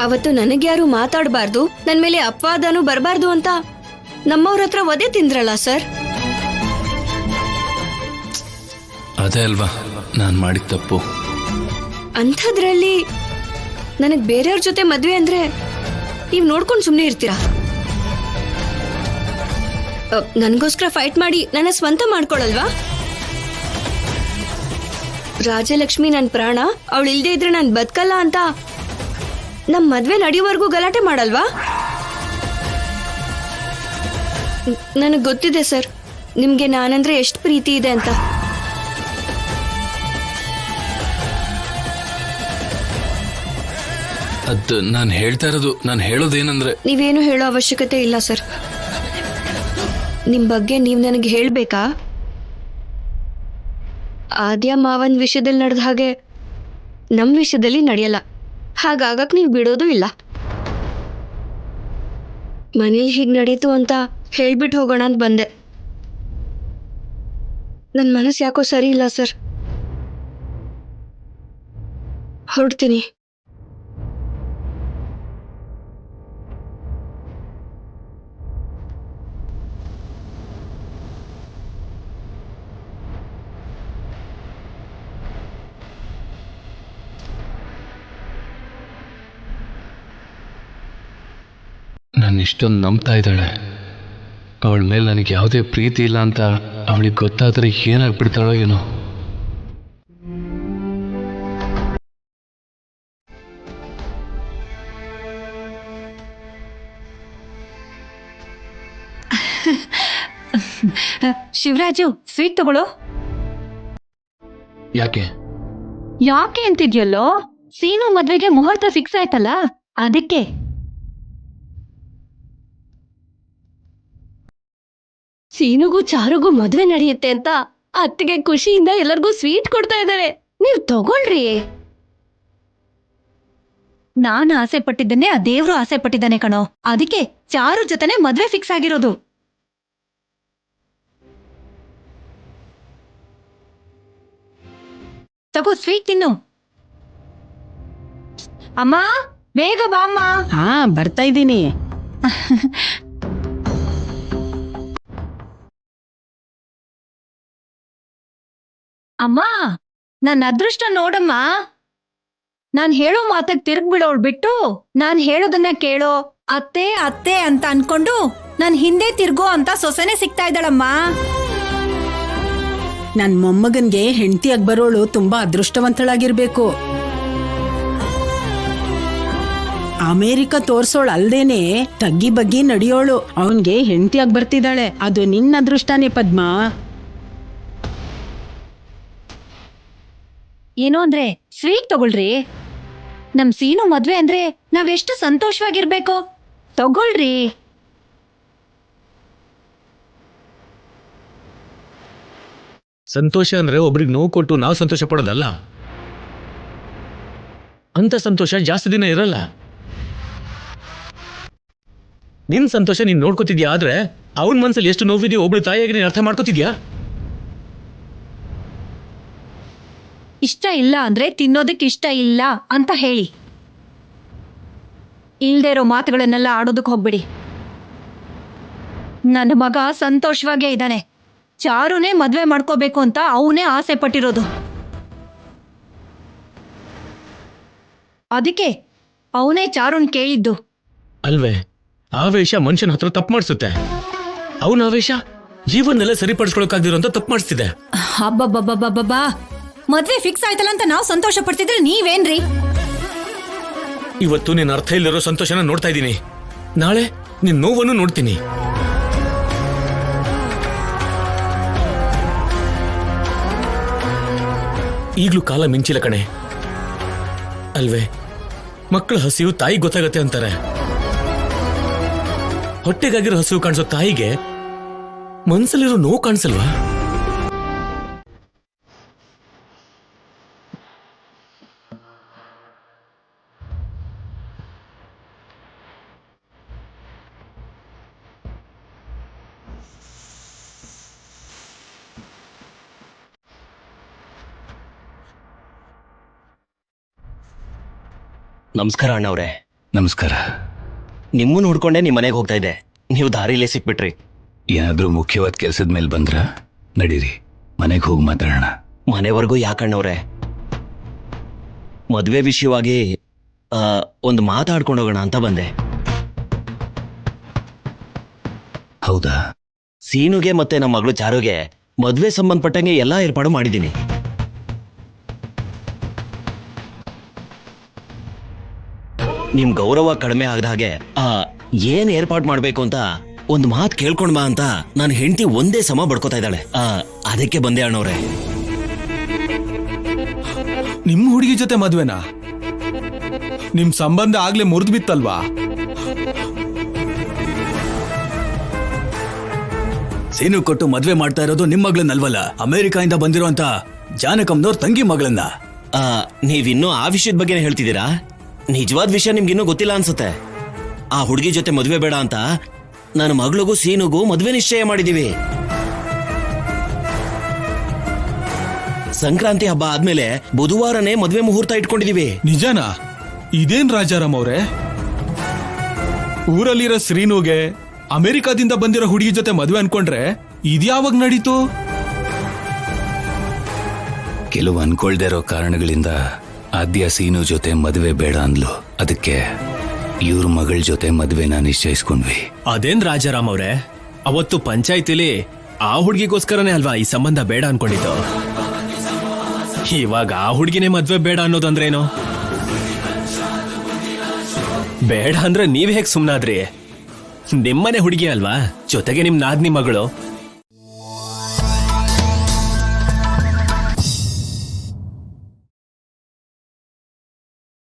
ಅವತ್ತು ನನಗ್ಯಾರು ಮಾತಾಡಬಾರ್ದು, ನನ್ ಮೇಲೆ ಅಪವಾದನೂ ಬರಬಾರ್ದು ಅಂತ ನಮ್ಮವ್ರ ಹತ್ರ ಒದೆ ತಿಂದ್ರಲ್ಲ ಸರ್. ಅದೇ ಅಲ್ವಾ ನಾನು ಮಾಡಿದ ತಪ್ಪು. ಅಂಥದ್ರಲ್ಲಿ ನನಗ್ ಬೇರೆಯವ್ರ ಜೊತೆ ಮದ್ವೆ ಅಂದ್ರೆ ನೀವ್ ನೋಡ್ಕೊಂಡು ಸುಮ್ನೆ ಇರ್ತೀರಾ? ನನ್ಗೋಸ್ಕರ ಫೈಟ್ ಮಾಡಿ ನನ್ನ ಸ್ವಂತ ಮಾಡ್ಕೊಳಲ್ವಾ? ರಾಜಲಕ್ಷ್ಮಿ ನನ್ ಪ್ರಾಣ, ಅವಳು ಇಲ್ದೇ ಇದ್ರೆ ನಾನ್ ಬದುಕಲ್ಲ ಅಂತ ನಮ್ ಮದ್ವೆ ನಡೆಯುವವರೆಗೂ ಗಲಾಟೆ ಮಾಡಲ್ವಾ? ನನಗ್ ಗೊತ್ತಿದೆ ಸರ್ ನಿಮ್ಗೆ ನಾನಂದ್ರೆ ಎಷ್ಟು ಪ್ರೀತಿ ಇದೆ ಅಂತ. ಅದು ನಾನು ಹೇಳ್ತಾ ಇರೋದು, ನಾನು ಹೇಳೋದೇನಂದ್ರೆ ನೀವೇನು ಹೇಳೋ ಅವಶ್ಯಕತೆ ಇಲ್ಲ ಸರ್. ನಿಮ್ ಬಗ್ಗೆ ನೀವ್ ನನಗೆ ಹೇಳ್ಬೇಕಾ? ಆದ್ಯ ಮಾವನ್ ವಿಷಯದಲ್ಲಿ ನಡೆದ ಹಾಗೆ ನಮ್ ವಿಷಯದಲ್ಲಿ ನಡೆಯಲ್ಲ. ಹಾಗಾಗಕ್ ನೀವ್ ಬಿಡೋದು ಇಲ್ಲ. ಮನೇಲಿ ಹೀಗ್ ನಡೀತು ಅಂತ ಹೇಳ್ಬಿಟ್ಟು ಹೋಗೋಣ ಅಂತ ಬಂದೆ. ನನ್ ಮನಸ್ಸು ಯಾಕೋ ಸರಿ ಇಲ್ಲ ಸರ್. ಹೊರಡ್ತೀನಿ. ನಾನು ಇಷ್ಟೊಂದು ನಂಬ್ತಾ ಇದ್ದಾಳೆ, ಅವಳ ಮೇಲೆ ನನಗೆ ಯಾವುದೇ ಪ್ರೀತಿ ಇಲ್ಲ ಅಂತ ಅವಳಿಗೆ ಗೊತ್ತಾದರೆ ಏನಾಗ್ಬಿಡ್ತಾಳೋ ಏನೋ. ಶಿವರಾಜು, ಸ್ವೀಟ್ ತಗೊಳ್ಳೋ. ಯಾಕೆ ಯಾಕೆ ಅಂತಿದ್ಯಲ್ಲೋ? ಸೀನು ಮದ್ವೆಗೆ ಮುಹೂರ್ತ ಫಿಕ್ಸ್ ಆಯ್ತಲ್ಲ, ಅದಕ್ಕೆ. ಸೀನುಗೂ ಚಾರುಗೂ ಮದ್ವೆ ನಡೆಯುತ್ತೆ ಅಂತ ಅತ್ತಿಗೆ ಖುಷಿಯಿಂದ ಎಲ್ಲರಿಗೂ ಸ್ವೀಟ್ ಕೊಡ್ತಾ ಇದ್ದಾರೆ. ನೀವ್ ತಗೊಳ್ರಿ. ನಾನು ಆಸೆ ಪಟ್ಟಿದ್ದನ್ನೇ ಆ ದೇವ್ರು ಆಸೆ ಪಟ್ಟಿದ್ದಾನೆ ಕಣೋ. ಅದಕ್ಕೆ ಚಾರು ಜೊತೆನೆ ಮದ್ವೆ ಫಿಕ್ಸ್ ಆಗಿರೋದು. ತಗೋ ಸ್ವೀಟ್ ತಿನ್ನು. ಅಮ್ಮ ಬೇಗ ಬಾ ಅಮ್ಮ. ಹಾ, ಬರ್ತಾ ಇದ್ದೀನಿ. ಅಮ್ಮ, ನನ್ನ ಅದೃಷ್ಟ ನೋಡಮ್ಮ. ನಾನ್ ಹೇಳೋ ಮಾತಕ್ ತಿರುಗ್ಬಿಡೋಳ್ ಬಿಟ್ಟು ನಾನ್ ಹೇಳೋದನ್ನ ಕೇಳೋ ಅತ್ತೆ ಅತ್ತೆ ಅಂತ ಅನ್ಕೊಂಡು ನನ್ ಹಿಂದೆ ತಿರ್ಗೋ ಅಂತ ಸೊಸೆನೆ ಸಿಗ್ತಾ ಇದ್ದಾಳಮ್ಮ. ನನ್ ಮೊಮ್ಮಗನ್ಗೆ ಹೆಂಡತಿಯಾಗಿ ಬರೋಳು ತುಂಬಾ ಅದೃಷ್ಟವಂತಳಾಗಿರ್ಬೇಕು. ಅಮೇರಿಕ ತೋರ್ಸೋಳು ಅಲ್ದೇನೆ ತಗ್ಗಿ ಬಗ್ಗಿ ನಡೆಯೋಳು ಅವನ್ಗೆ ಹೆಂಡತಿಯಾಗಿ ಬರ್ತಿದ್ದಾಳೆ. ಅದು ನಿನ್ನ ಅದೃಷ್ಟನೇ ಪದ್ಮ. ಏನೋ ಅಂದ್ರೆ ಸ್ವೀಟ್ ತಗೊಳ್ರಿ. ನಮ್ ಸೀನು ಮದ್ವೆ ಅಂದ್ರೆ ನಾವೆಷ್ಟು ಸಂತೋಷವಾಗಿರ್ಬೇಕು. ತಗೊಳ್ರಿ. ಸಂತೋಷ ಅಂದ್ರೆ ಒಬ್ರಿಗೆ ನೋವು ಕೊಟ್ಟು ನಾವು ಸಂತೋಷ ಪಡೋದಲ್ಲ. ಅಂತ ಸಂತೋಷ ಜಾಸ್ತಿ ದಿನ ಇರಲ್ಲ. ನಿನ್ ಸಂತೋಷ ನೀನ್ ನೋಡ್ಕೋತಿದ್ಯಾ, ಆದ್ರೆ ಅವನ್ ಮನ್ಸಲ್ಲಿ ಎಷ್ಟು ನೋವಿದೆಯೋ ಒಬ್ಳು ತಾಯಿಯಾಗಿ ನೀನ್ ಅರ್ಥ ಮಾಡ್ಕೋತಿದ್ಯಾ? ಇಷ್ಟ ಇಲ್ಲ ಅಂದ್ರೆ ತಿನ್ನೋದಕ್ಕೆ ಇಷ್ಟ ಇಲ್ಲ ಅಂತ ಹೇಳಿ. ಇಲ್ದೇ ಇರೋ ಮಾತುಗಳನ್ನೆಲ್ಲ ಆಡೋದಕ್ಕೆ ಹೋಗ್ಬಿಡಿ. ನನ್ನ ಮಗ ಸಂತೋಷವಾಗೇ ಇದ್ದಾನೆ. ಚಾರುನೇ ಮದ್ವೆ ಮಾಡ್ಕೋಬೇಕು ಅಂತ ಅವನೇ ಆಸೆ ಪಟ್ಟಿರೋದು. ಅದಕ್ಕೆ ಅವನೇ ಚಾರುನ್ ಕೇಳಿದ್ದು. ಅಲ್ವೇ, ಆವೇಶ ಮನುಷ್ಯನ ಹತ್ರ ತಪ್ಪು ಮಾಡಿಸುತ್ತೆ. ಅವನ ಆವೇಶ ಜೀವನದಲ್ಲೇ ಸರಿಪಡಿಸ್ಕೊಳಕ್ಕಾಗ್ದಿರೋಂತ ತಪ್ಪು ಮಾಡಿಸ್ತಿದೆ. ಹಬ್ಬಬ್ಬಬ್ಬಬ್ಬಬ್ಬಾ, ಮದ್ವೆ ಫಿಕ್ಸ್ ಆಯ್ತಲ್ಲ ಅಂತ ನಾವು ಸಂತೋಷ ಪಡ್ತಿದ್ರೆ ನೀವೇನ್ರಿ? ಇವತ್ತು ನಿನ್ನ ಅರ್ಥ ಇಲ್ಲಿರೋ ಸಂತೋಷನ ನೋಡ್ತಾ ಇದ್ದೀನಿ, ನಾಳೆ ನಿನ್ ನೋವನ್ನು ನೋಡ್ತೀನಿ. ಈಗ್ಲೂ ಕಾಲ ಮಿಂಚಿಲ್ಲ ಕಣೆ. ಅಲ್ವೇ, ಮಕ್ಕಳ ಹಸಿವು ತಾಯಿ ಗೊತ್ತಾಗತ್ತೆ ಅಂತಾರೆ. ಹೊಟ್ಟೆಗಾಗಿರೋ ಹಸಿವು ಕಾಣಿಸೋ ತಾಯಿಗೆ ಮನ್ಸಲ್ಲಿರೋ ನೋವು ಕಾಣಿಸಲ್ವಾ? ನಮಸ್ಕಾರ ಅಣ್ಣವ್ರೆ. ನಮಸ್ಕಾರ. ನಿಮ್ಮನ್ನು ಹುಡ್ಕೊಂಡೆ ನಿಮ್ಮ ಮನೆಗೆ ಹೋಗ್ತಾ ಇದ್ದೆ, ನೀವು ದಾರಿಲೇ ಸಿಕ್ಬಿಟ್ರಿ. ಏನಾದರೂ ಮುಖ್ಯವಾದ ಕೆಲಸದ ಮೇಲೆ ಬಂದ್ರ ನಡೀರಿ, ಮನೆಗೆ ಹೋಗಿ ಮಾತಾಡೋಣ. ಮನೆವರೆಗೂ ಯಾಕಣ್ಣವ್ರೆ, ಮದುವೆ ವಿಷಯವಾಗಿ ಒಂದು ಮಾತಾಡ್ಕೊಂಡು ಹೋಗೋಣ ಅಂತ ಬಂದೆ. ಹೌದಾ? ಸೀನುಗೆ ಮತ್ತೆ ನಮ್ಮ ಮಗಳು ಚಾರುಗೆ ಮದುವೆ ಸಂಬಂಧಪಟ್ಟಂಗೆ ಎಲ್ಲ ಏರ್ಪಾಡು ಮಾಡಿದ್ದೀನಿ. ನಿಮ್ ಗೌರವ ಕಡಿಮೆ ಆಗದ ಹಾಗೆ ಏನ್ ಏರ್ಪಾಡು ಮಾಡ್ಬೇಕು ಅಂತ ಒಂದು ಮಾತು ಕೇಳ್ಕೊಂಡ್ ಬಾ ಅಂತ ನನ್ನ ಹೆಂಡತಿ ಒಂದೇ ಸಮ ಬಡ್ಕೋತಾ ಇದ್ದಾಳೆ. ಅದಕ್ಕೆ ಬಂದೆ ಅಣ್ಣವ್ರೆ. ನಿಮ್ಮ ಹುಡುಗಿ ಜೊತೆ ಮದ್ವೆನಾ? ನಿಮ್ ಸಂಬಂಧ ಆಗ್ಲೇ ಮುರಿದು ಬಿತ್ತಲ್ವಾ? ಸೀನು ಕೊಟ್ಟು ಮದ್ವೆ ಮಾಡ್ತಾ ಇರೋದು ನಿಮ್ ಮಗಳನ್ನಲ್ವಲ್ಲ, ಅಮೆರಿಕಾಯಿಂದ ಬಂದಿರೋಂತ ಜಾನಕಮ್ನವ್ರ ತಂಗಿ ಮಗಳನ್ನ. ನೀವಿನ್ನೂ ಆ ವಿಷಯದ ಬಗ್ಗೆ ಹೇಳ್ತಿದ್ದೀರಾ? ನಿಜವಾದ ವಿಷಯ ನಿಮ್ಗಿನ್ನೂ ಗೊತ್ತಿಲ್ಲ ಅನ್ಸುತ್ತೆ. ಆ ಹುಡುಗಿ ಜೊತೆ ಮದ್ವೆ ಬೇಡ ಅಂತ ನನ್ನ ಮಗಳಿಗೂ ಸೀನುಗೂ ಮದ್ವೆ ನಿಶ್ಚಯ ಮಾಡಿದೀವಿ. ಸಂಕ್ರಾಂತಿ ಹಬ್ಬ ಆದ್ಮೇಲೆ ಬುಧವಾರನೇ ಮದ್ವೆ ಮುಹೂರ್ತ ಇಟ್ಕೊಂಡಿದೀವಿ. ನಿಜನಾ? ಇದೇನ್ ರಾಜಾರಾಮ್ ಅವ್ರೆ, ಊರಲ್ಲಿರೋ ಶ್ರೀನುಗೆ ಅಮೆರಿಕಾದಿಂದ ಬಂದಿರೋ ಹುಡುಗಿ ಜೊತೆ ಮದ್ವೆ ಅನ್ಕೊಂಡ್ರೆ ಇದ್ಯಾವಾಗ ನಡೀತು? ಕೆಲವು ಅನ್ಕೊಳ್ದೇ ಇರೋ ಕಾರಣಗಳಿಂದ ಆದ್ಯ ಸೀನು ಜೊತೆ ಮದುವೆ ಬೇಡ ಅಂದ್ಲು. ಅದಕ್ಕೆ ಇವ್ರ ಮಗಳ ಜೊತೆ ಮದುವೆನ ನಿಶ್ಚಯಿಸ್ಕೊಂಡ್ವಿ. ಅದೇನ್ ರಾಜಾರಾಮ್ ಅವ್ರೆ, ಅವತ್ತು ಪಂಚಾಯ್ತಿಲಿ ಆ ಹುಡ್ಗಿಗೋಸ್ಕರನೇ ಅಲ್ವಾ ಈ ಸಂಬಂಧ ಬೇಡ ಅನ್ಕೊಂಡಿದ್ದು. ಇವಾಗ ಆ ಹುಡ್ಗಿನೇ ಮದ್ವೆ ಬೇಡ ಅನ್ನೋದಂದ್ರೇನು? ಬೇಡ ಅಂದ್ರೆ ನೀವ್ ಹೇಗ್ ಸುಮ್ನಾದ್ರಿ? ನಿಮ್ಮನೆ ಹುಡುಗಿ ಅಲ್ವಾ, ಜೊತೆಗೆ ನಿಮ್ ನಾದ್ನಿ ಮಗಳು.